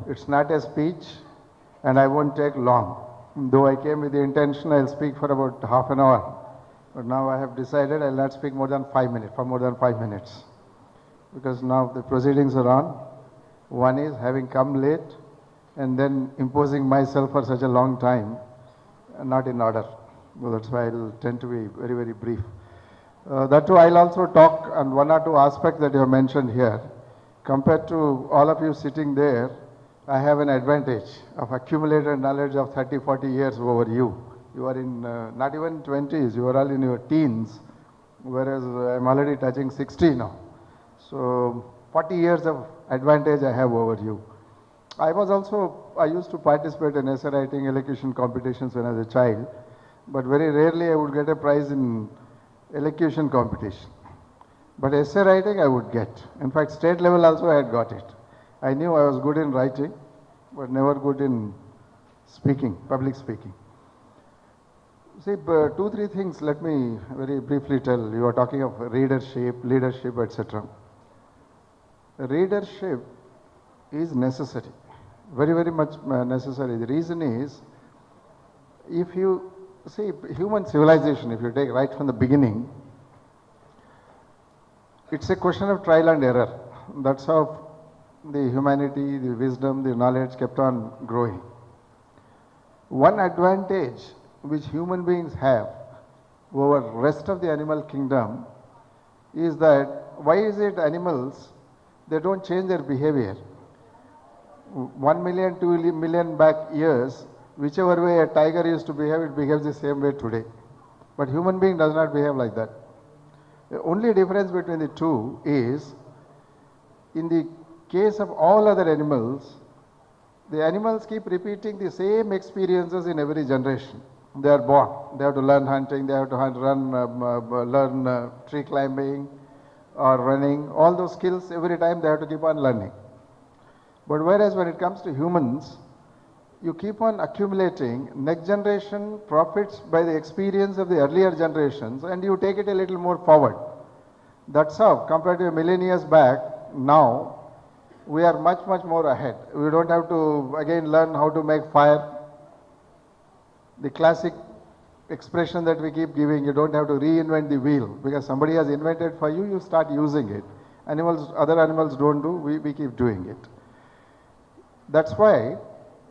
It's not a speech and I won't take long. Though I came with the intention I'll speak for about half an hour. But now I have decided I'll not speak more than 5 minutes, for more than 5 minutes. Because now the proceedings are on. One is having come late and then imposing myself for such a long time, not in order. Well, that's why I'll tend to be very, very brief. That too, I'll also talk on one or two aspects that you have mentioned here. Compared to all of you sitting there, I have an advantage of accumulated knowledge of 30, 40 years over you. You are in not even 20s, you are all in your teens, whereas I'm already touching 60 now. So 40 years of advantage I have over you. I used to participate in essay writing, elocution competitions when I was a child, but very rarely I would get a prize in elocution competition. But essay writing I would get. In fact, state level also I had got it. I knew I was good in writing, but never good in speaking, public speaking. See, 2, 3 things let me very briefly tell. You are talking of readership, leadership, etc. Readership is necessary, very, very much necessary. The reason is, if you see human civilization, if you take right from the beginning, it's a question of trial and error. That's how the humanity, the wisdom, the knowledge kept on growing. One advantage which human beings have over rest of the animal kingdom is that, why is it animals, they don't change their behavior? 1 million, 2 million back years, whichever way a tiger used to behave, it behaves the same way today. But human being does not behave like that. The only difference between the two is, in the case of all other animals, the animals keep repeating the same experiences in every generation. They are born, they have to learn hunting, they have to learn tree climbing or running, all those skills every time they have to keep on learning. But whereas when it comes to humans, you keep on accumulating, next generation profits by the experience of the earlier generations and you take it a little more forward. That's how, compared to a million years back, now we are much, much more ahead. We don't have to again learn how to make fire. The classic expression that we keep giving, you don't have to reinvent the wheel, because somebody has invented for you, you start using it. Other animals don't do, we keep doing it. That's why,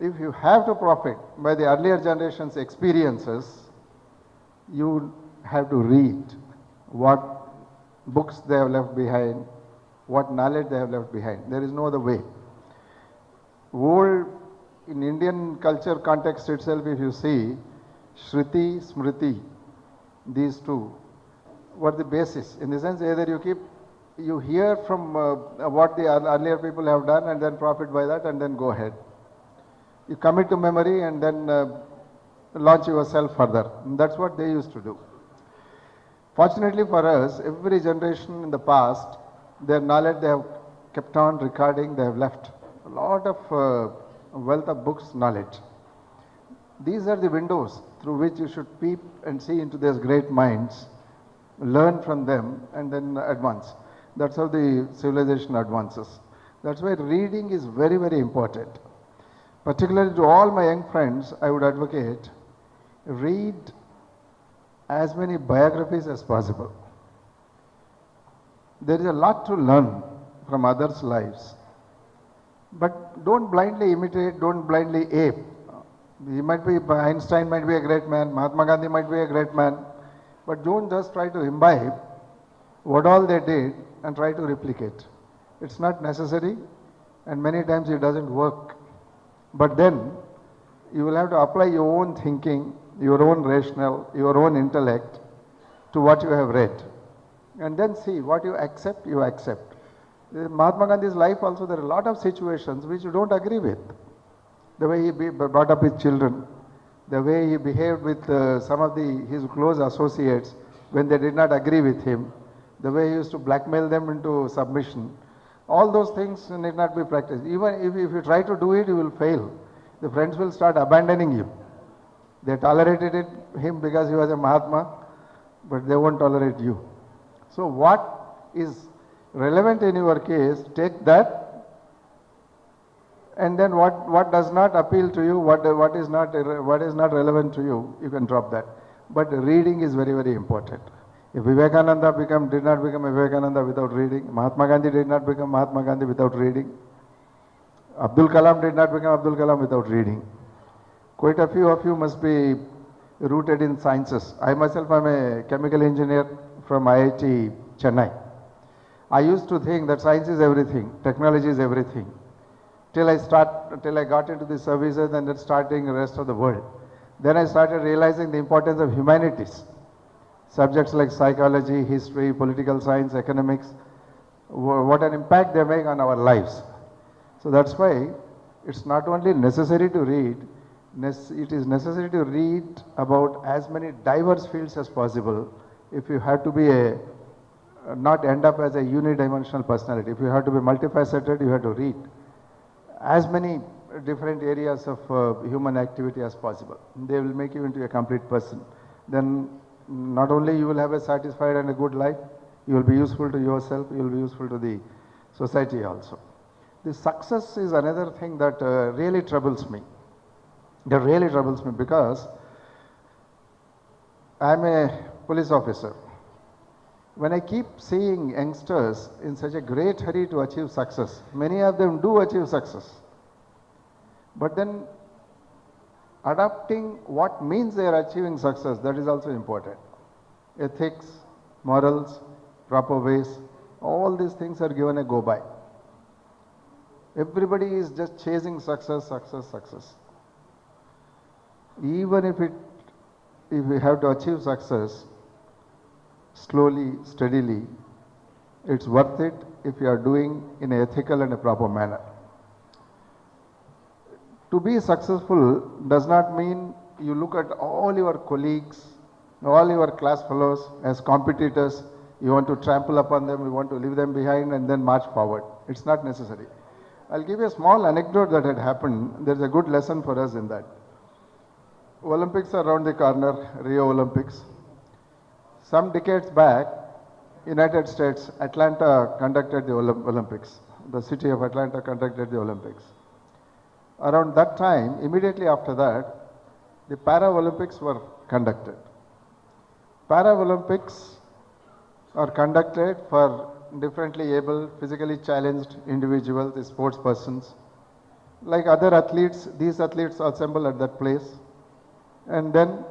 if you have to profit by the earlier generation's experiences, you have to read what books they have left behind, what knowledge they have left behind. There is no other way. In Indian culture context itself, if you see, Shruti, Smriti, these two were the basis. In the sense, either you hear from what the earlier people have done and then profit by that and then go ahead. You commit to memory and then launch yourself further. And that's what they used to do. Fortunately for us, every generation in the past, their knowledge they have kept on recording, they have left a lot of wealth of books, knowledge. These are the windows through which you should peep and see into these great minds, learn from them and then advance. That's how the civilization advances. That's why reading is very, very important. Particularly to all my young friends, I would advocate, read as many biographies as possible. There is a lot to learn from others' lives. But don't blindly imitate, don't blindly ape. Einstein might be a great man, Mahatma Gandhi might be a great man, but don't just try to imbibe what all they did and try to replicate. It's not necessary, and many times it doesn't work. But then you will have to apply your own thinking, your own rationale, your own intellect to what you have read. And then see what you accept, you accept. Mahatma Gandhi's life also, there are a lot of situations which you don't agree with. The way he brought up his children, the way he behaved with some of his close associates when they did not agree with him, the way he used to blackmail them into submission. All those things need not be practiced. Even if you try to do it, you will fail. The friends will start abandoning you. They tolerated him because he was a Mahatma, but they won't tolerate you. So what is relevant in your case, take that And then what does not appeal to you, what is not relevant to you, you can drop that. But reading is very, very important. If Vivekananda did not become Vivekananda without reading, Mahatma Gandhi did not become Mahatma Gandhi without reading, Abdul Kalam did not become Abdul Kalam without reading. Quite a few of you must be rooted in sciences. I myself am a chemical engineer from IIT Chennai. I used to think that science is everything, technology is everything, till I got into the services and then starting the rest of the world. Then I started realizing the importance of humanities. Subjects like psychology, history, political science, economics, what an impact they make on our lives. So that's why it's not only necessary to read, it is necessary to read about as many diverse fields as possible if you have to be not end up as a unidimensional personality. If you have to be multifaceted, you have to read as many different areas of human activity as possible. They will make you into a complete person. Then not only you will have a satisfied and a good life, you will be useful to yourself, you will be useful to the society also. The success is another thing that really troubles me. That really troubles me because I am a police officer. When I keep seeing youngsters in such a great hurry to achieve success, many of them do achieve success. But then adapting what means they are achieving success, that is also important. Ethics, morals, proper ways, all these things are given a go by. Everybody is just chasing success, success, success. Even if we have to achieve success slowly, steadily, it's worth it if you are doing in an ethical and a proper manner. To be successful does not mean you look at all your colleagues, all your class fellows as competitors, you want to trample upon them, you want to leave them behind and then march forward. It's not necessary. I'll give you a small anecdote that had happened. There's a good lesson for us in that. Olympics are around the corner, Rio Olympics. Some decades back, United States, Atlanta conducted the Olympics. The city of Atlanta conducted the Olympics. Around that time, immediately after that, the Paralympics were conducted. Paralympics are conducted for differently able, physically challenged individuals, the sports persons. Like other athletes, these athletes assemble at that place. And then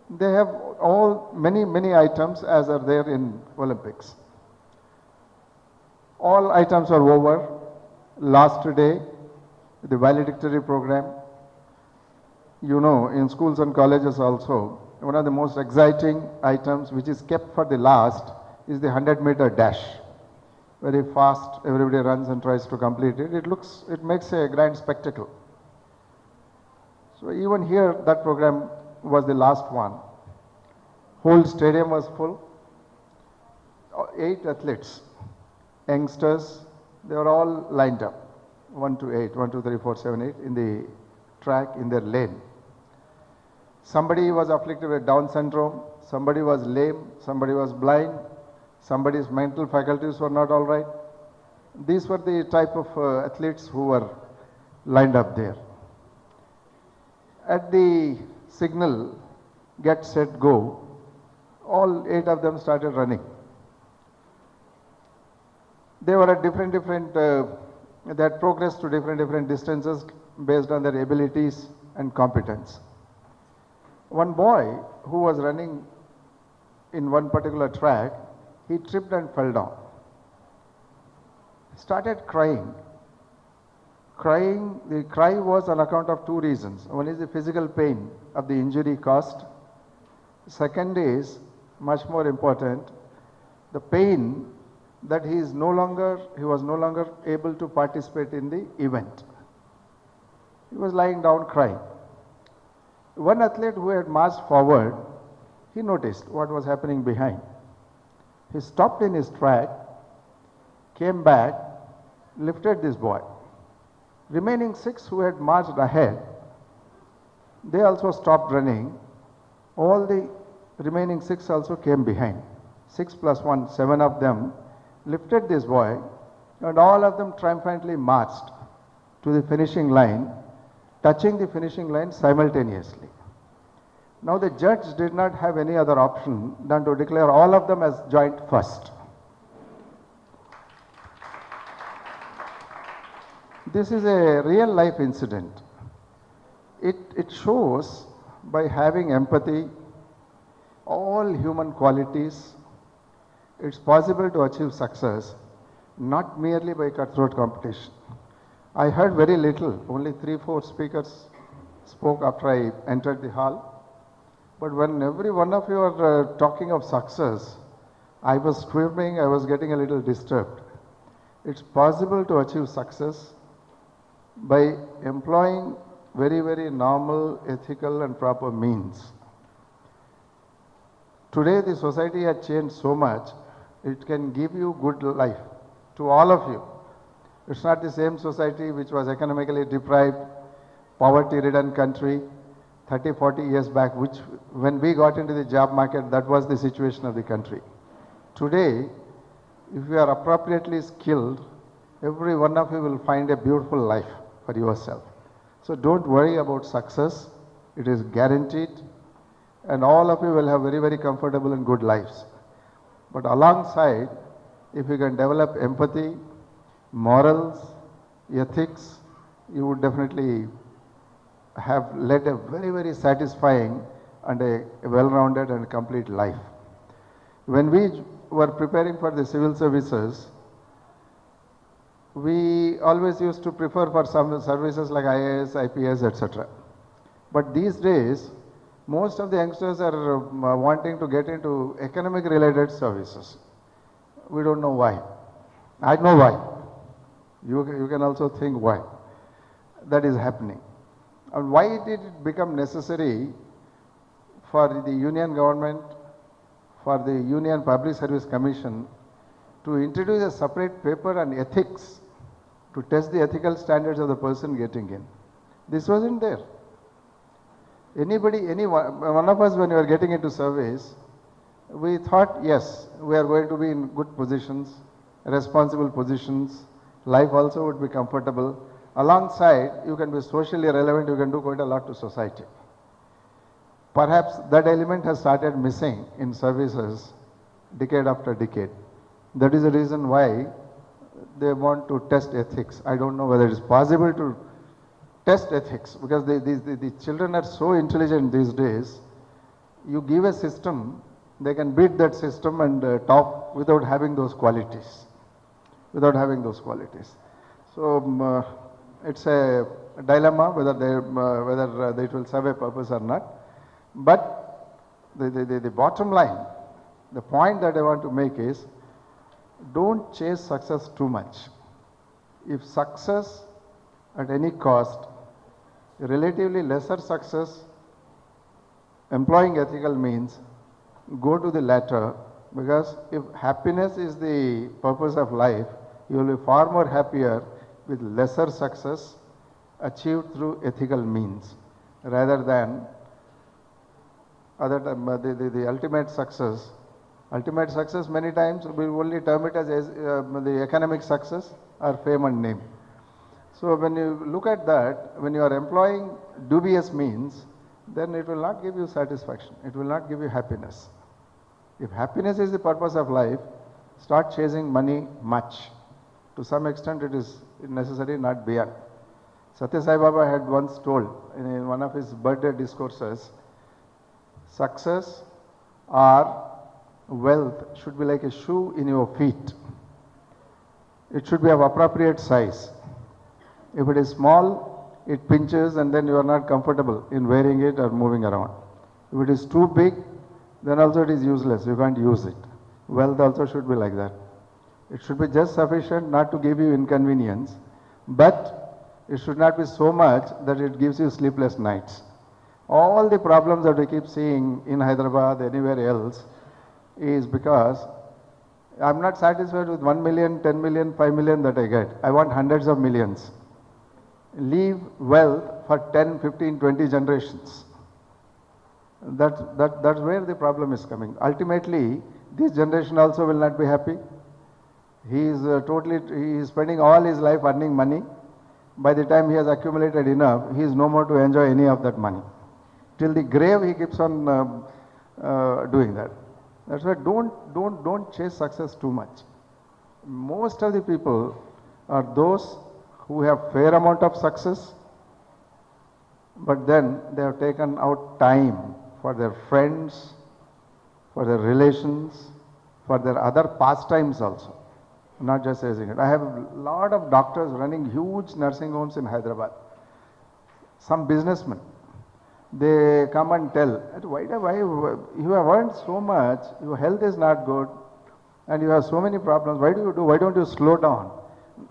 they have many items as are there in Olympics. All items are over. Last day, the valedictory program. You know, in schools and colleges also, one of the most exciting items which is kept for the last is the 100-meter dash. Very fast, everybody runs and tries to complete it. It makes a grand spectacle. So even here, that program was the last one. Whole stadium was full. 8 athletes, youngsters, they were all lined up. 1 to 8, 1, 2, 3, 4, 7, 8 in the track, in their lane. Somebody was afflicted with Down syndrome, somebody was lame, somebody was blind, somebody's mental faculties were not all right. These were the type of athletes who were lined up there. At the signal, get, set, go, all 8 of them started running. They were at different they had progressed to different distances based on their abilities and competence. One boy who was running in one particular track, he tripped and fell down. Started crying. The cry was on account of 2 reasons. One is the physical pain of the injury caused. Second is, much more important, the pain that he was no longer able to participate in the event. He was lying down crying. One athlete who had marched forward, he noticed what was happening behind. He stopped in his track, came back, lifted this boy. Remaining 6 who had marched ahead, they also stopped running. All the remaining 6 also came behind. 6 plus 1, 7 of them lifted this boy, and all of them triumphantly marched to the finishing line, touching the finishing line simultaneously. Now the judge did not have any other option than to declare all of them as joint first. This is a real life incident. It shows by having empathy, all human qualities, it's possible to achieve success, not merely by cutthroat competition. I heard very little, only 3-4 speakers spoke after I entered the hall. But when every one of you are talking of success, I was squirming, I was getting a little disturbed. It's possible to achieve success by employing very, very normal, ethical and proper means. Today the society has changed so much, it can give you good life to all of you. It's not the same society which was economically deprived, poverty-ridden country 30, 40 years back, which when we got into the job market, that was the situation of the country. Today, if you are appropriately skilled, every one of you will find a beautiful life for yourself. So don't worry about success, it is guaranteed, and all of you will have very, very comfortable and good lives. But alongside, if you can develop empathy, morals, ethics, you would definitely have led a very, very satisfying and a well-rounded and complete life. When we were preparing for the civil services, we always used to prefer for some services like IAS, IPS, etc. But these days, most of the youngsters are wanting to get into economic related services. We don't know why. I know why. You can also think why that is happening. And why did it become necessary for the union government, for the Union Public Service Commission to introduce a separate paper on ethics to test the ethical standards of the person getting in? This wasn't there. Any one of us, when we were getting into service, we thought, yes, we are going to be in good positions, responsible positions, life also would be comfortable. Alongside, you can be socially relevant, you can do quite a lot to society. Perhaps that element has started missing in services decade after decade. That is the reason why they want to test ethics. I don't know whether it is possible to test ethics, because the children are so intelligent these days. You give a system, they can beat that system and top without having those qualities. So it's a dilemma whether it will serve a purpose or not. But the bottom line, the point that I want to make is, don't chase success too much. If success at any cost, relatively lesser success, employing ethical means, go to the latter, because if happiness is the purpose of life, you will be far more happier with lesser success achieved through ethical means, rather than the ultimate success. Ultimate success many times we only term it as the economic success or fame and name. So when you look at that, when you are employing dubious means, then it will not give you satisfaction, it will not give you happiness. If happiness is the purpose of life, start chasing money much. To some extent it is necessary, not beyond. Satya Sai Baba had once told in one of his birthday discourses, success or wealth should be like a shoe in your feet. It should be of appropriate size. If it is small, it pinches and then you are not comfortable in wearing it or moving around. If it is too big, then also it is useless, you can't use it. Wealth also should be like that. It should be just sufficient not to give you inconvenience, but it should not be so much that it gives you sleepless nights. All the problems that we keep seeing in Hyderabad, anywhere else, is because I'm not satisfied with 1 million, 10 million, 5 million that I get. I want hundreds of millions. Leave wealth for 10, 15, 20 generations. That's where the problem is coming. Ultimately, this generation also will not be happy. He is spending all his life earning money, by the time he has accumulated enough, he is no more to enjoy any of that money. Till the grave, he keeps on doing that. That's why don't chase success too much. Most of the people are those who have fair amount of success, but then they have taken out time for their friends, for their relations, for their other pastimes also, not just chasing it. I have a lot of doctors running huge nursing homes in Hyderabad. Some businessmen, they come and tell, why you have earned so much, your health is not good, and you have so many problems, why don't you slow down?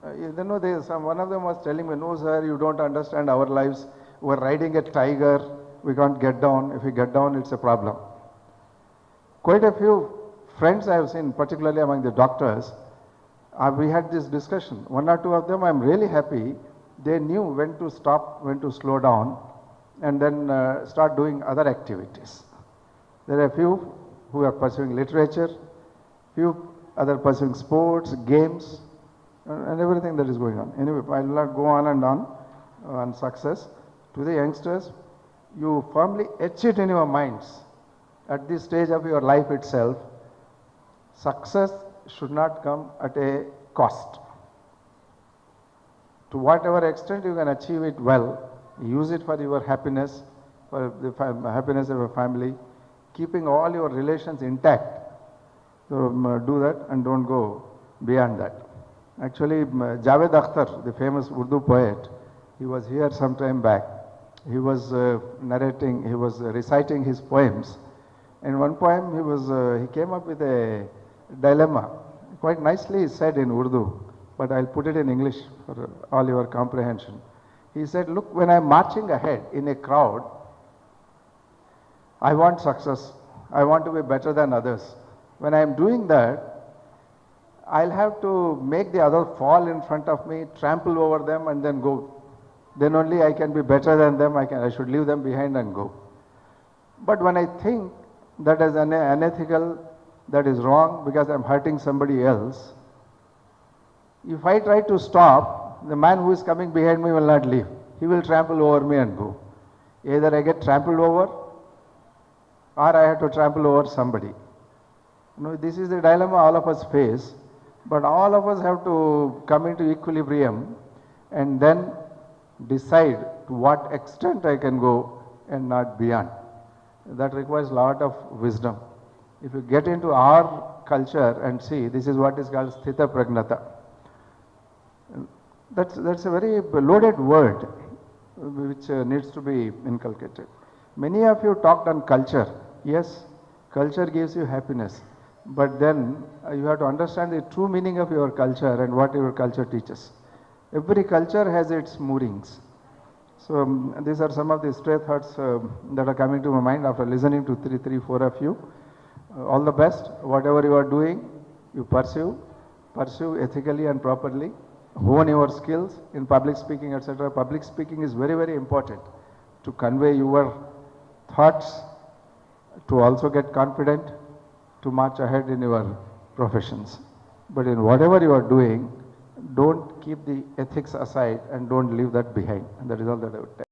One of them was telling me, no sir, you don't understand our lives, we're riding a tiger, we can't get down, if we get down it's a problem. Quite a few friends I have seen, particularly among the doctors, we had this discussion. One or two of them, I'm really happy, they knew when to stop, when to slow down, and then start doing other activities. There are a few who are pursuing literature, few other pursuing sports, games, and everything that is going on. Anyway, I will not go on success. To the youngsters, you firmly etch it in your minds at this stage of your life itself. Success should not come at a cost. To whatever extent you can achieve it well, use it for your happiness, for the happiness of your family, keeping all your relations intact. So do that and don't go beyond that. Actually, Javed Akhtar, the famous Urdu poet, he was here some time back. He was reciting his poems. In one poem, he came up with a dilemma, quite nicely said in Urdu, but I'll put it in English for all your comprehension. He said, look, when I'm marching ahead in a crowd, I want success. I want to be better than others. When I'm doing that, I'll have to make the others fall in front of me, trample over them and then go. Then only I can be better than them, I should leave them behind and go. But when I think that is unethical, that is wrong because I'm hurting somebody else, if I try to stop, the man who is coming behind me will not leave. He will trample over me and go. Either I get trampled over or I have to trample over somebody. This is the dilemma all of us face, but all of us have to come into equilibrium and then decide to what extent I can go and not beyond. That requires a lot of wisdom. If you get into our culture and see, this is what is called sthita pragnata. That's a very loaded word which needs to be inculcated. Many of you talked on culture. Yes, culture gives you happiness, but then you have to understand the true meaning of your culture and what your culture teaches. Every culture has its moorings. So these are some of the stray thoughts that are coming to my mind after listening to three, four of you. All the best. Whatever you are doing, you pursue ethically and properly. Hone your skills in public speaking, etc. Public speaking is very, very important to convey your thoughts, to also get confident, to march ahead in your professions. But in whatever you are doing, don't keep the ethics aside and don't leave that behind. And that is all that I would tell.